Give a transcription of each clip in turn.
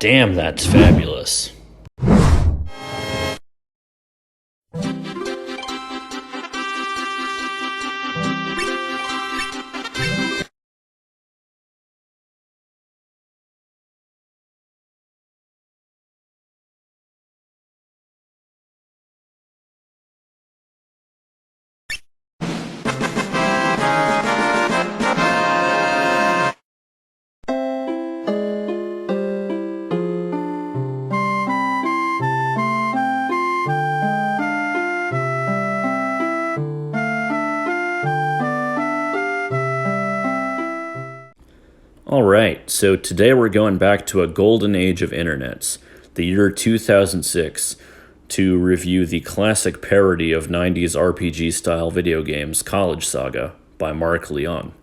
Damn, that's fabulous. Alright, so today we're going back to a golden age of internets, the year 2006, to review the classic parody of 90s RPG-style video games, College Saga, by Leung.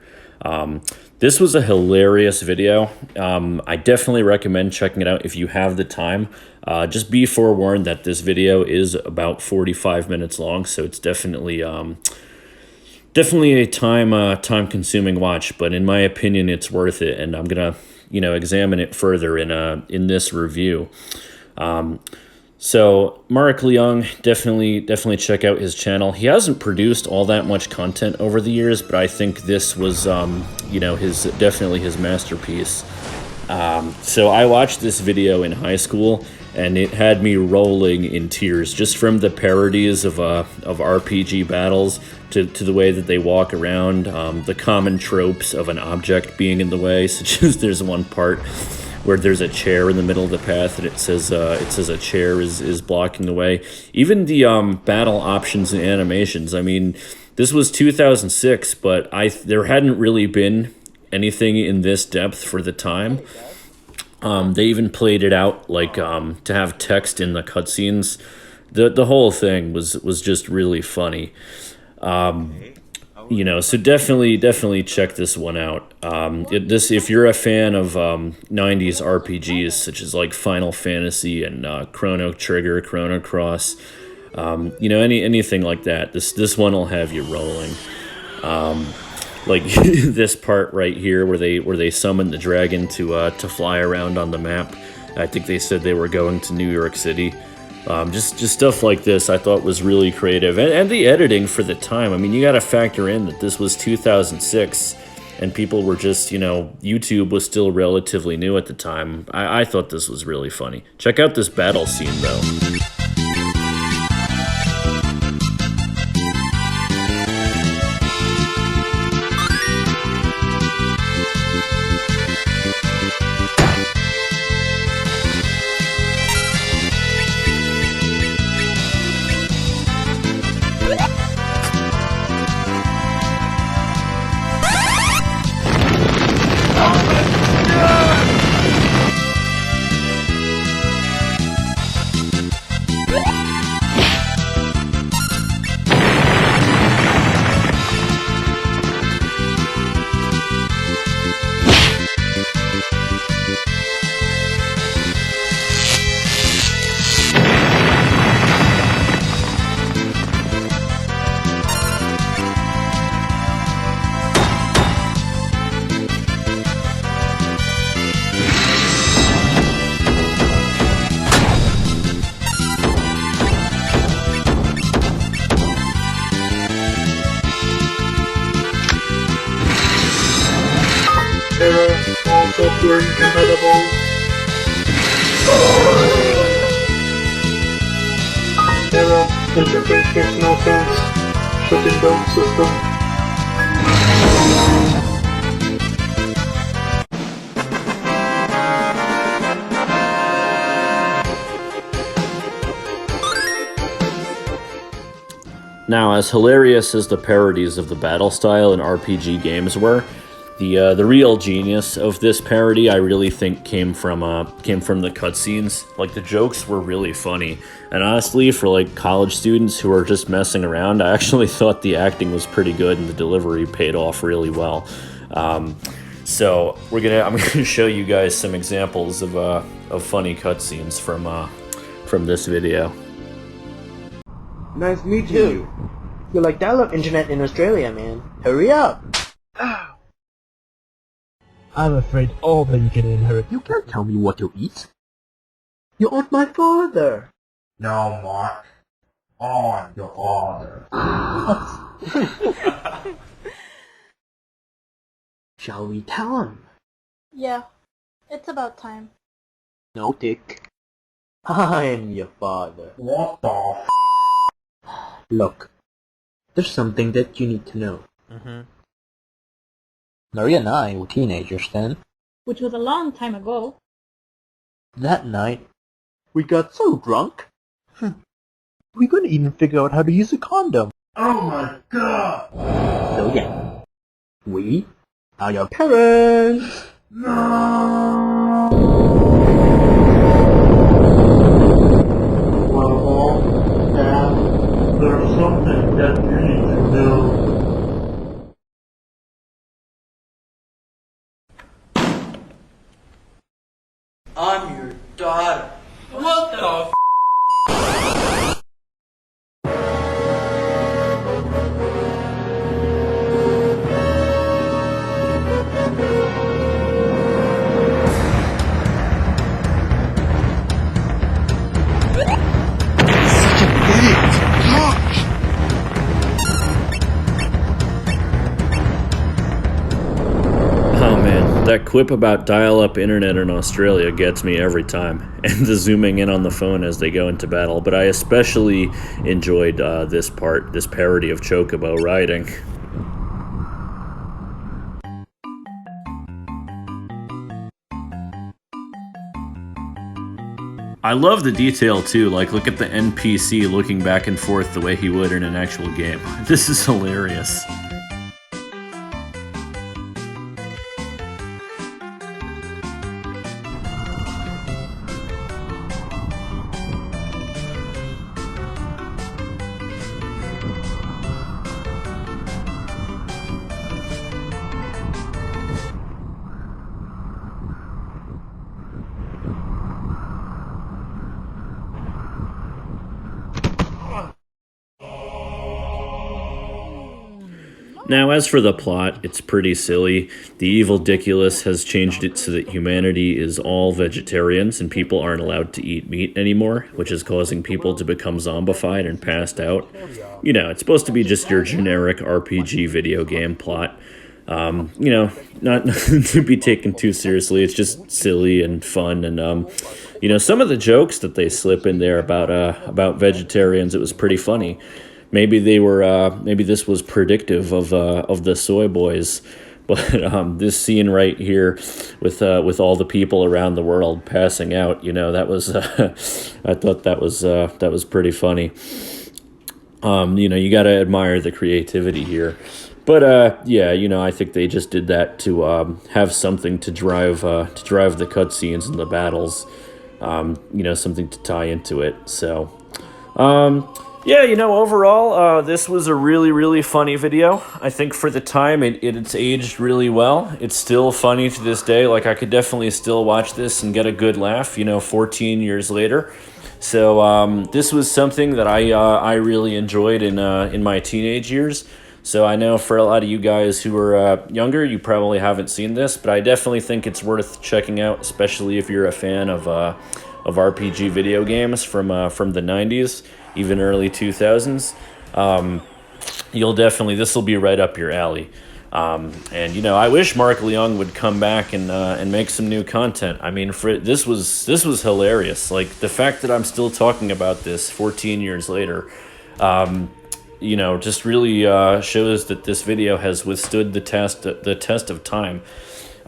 This was a hilarious video. I definitely recommend checking it out if you have the time. Just be forewarned that this video is about 45 minutes long, so it's definitely a time-consuming watch, but in my opinion, it's worth it, and I'm gonna, examine it further in this review. So Mark Leung, definitely check out his channel. He hasn't produced all that much content over the years, but I think this was, definitely his masterpiece. So I watched this video in high school, and it had me rolling in tears just from the parodies of RPG battles to the way that they walk around, the common tropes of an object being in the way, such as there's one part where there's a chair in the middle of the path and it says a chair is blocking the way. Even the battle options and animations. I mean, this was 2006, but there hadn't really been anything in this depth for the time. They even played it out like to have text in the cutscenes. The whole thing was just really funny. So definitely check this one out. If you're a fan of 90s RPGs such as like Final Fantasy and Chrono Trigger, Chrono Cross, anything like that, this one will have you rolling. Like this part right here where they summon the dragon to fly around on the map. I think they said they were going to New York City. Just stuff like this I thought was really creative. And the editing for the time. I mean, you got to factor in that this was 2006 and people were just, YouTube was still relatively new at the time. I thought this was really funny. Check out this battle scene though. Error, all software incompatible. Error, interface makes no sense. Shutting down system. Now, as hilarious as the parodies of the battle style in RPG games were, the real genius of this parody, I really think, came from the cutscenes. Like, the jokes were really funny, and honestly, for like college students who are just messing around, I actually thought the acting was pretty good and the delivery paid off really well. So I'm gonna show you guys some examples of funny cutscenes from this video. Nice meeting you. You're like dial-up internet in Australia, man. Hurry up! I'm afraid all that you can inherit. You can't tell me what to eat. You aren't my father. No, Mark. I'm your father. Shall we tell him? Yeah, it's about time. No, Dick. I'm your father. What the Look, there's something that you need to know. Mm-hmm. Maria and I were teenagers then. Which was a long time ago. That night, we got so drunk, we couldn't even figure out how to use a condom. Oh my god! So yeah, we are your parents. No! Well, Mom, Dad, there's something that you need to know. I'm your daughter. What the Oh man, that quip about dial-up internet in Australia gets me every time, and the zooming in on the phone as they go into battle, but I especially enjoyed this part, this parody of Chocobo riding. I love the detail too, like look at the NPC looking back and forth the way he would in an actual game. This is hilarious. Now, as for the plot, it's pretty silly. The evil Diculus has changed it so that humanity is all vegetarians and people aren't allowed to eat meat anymore, which is causing people to become zombified and passed out. You know, it's supposed to be just your generic RPG video game plot. You know, not to be taken too seriously. It's just silly and fun, and you know, some of the jokes that they slip in there about vegetarians, it was pretty funny. Maybe they were. Maybe this was predictive of the soy boys, but this scene right here with all the people around the world passing out, you know, that was. I thought that was pretty funny. You know, you got to admire the creativity here. But yeah, you know, I think they just did that to have something to drive the cutscenes and the battles. You know, something to tie into it. So. Yeah, you know, overall, this was a really, really funny video. I think for the time, it's aged really well. It's still funny to this day. Like, I could definitely still watch this and get a good laugh, you know, 14 years later. So, this was something that I really enjoyed in my teenage years. So I know for a lot of you guys who are younger, you probably haven't seen this, but I definitely think it's worth checking out, especially if you're a fan of RPG video games from the 90s. Even early 2000s, this will be right up your alley. And you know, I wish Mark Leung would come back and make some new content. I mean, this was hilarious. Like the fact that I'm still talking about this 14 years later, you know, just really shows that this video has withstood the test of time.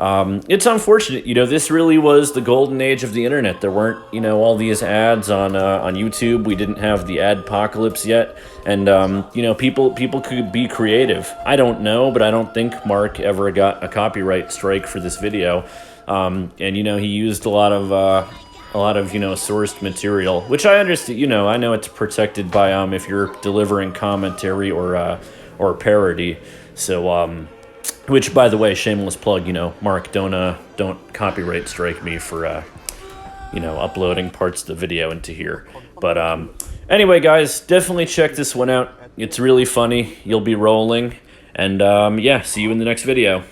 It's unfortunate, you know, this really was the golden age of the internet. There weren't, you know, all these ads on YouTube. We didn't have the adpocalypse yet, and you know, people could be creative. I don't know, but I don't think Mark ever got a copyright strike for this video. And you know, he used a lot of you know, sourced material, which I understand. You know, I know it's protected by if you're delivering commentary or parody. So which, by the way, shameless plug, you know, Mark, don't copyright strike me for, you know, uploading parts of the video into here. But anyway, guys, definitely check this one out. It's really funny. You'll be rolling. And yeah, see you in the next video.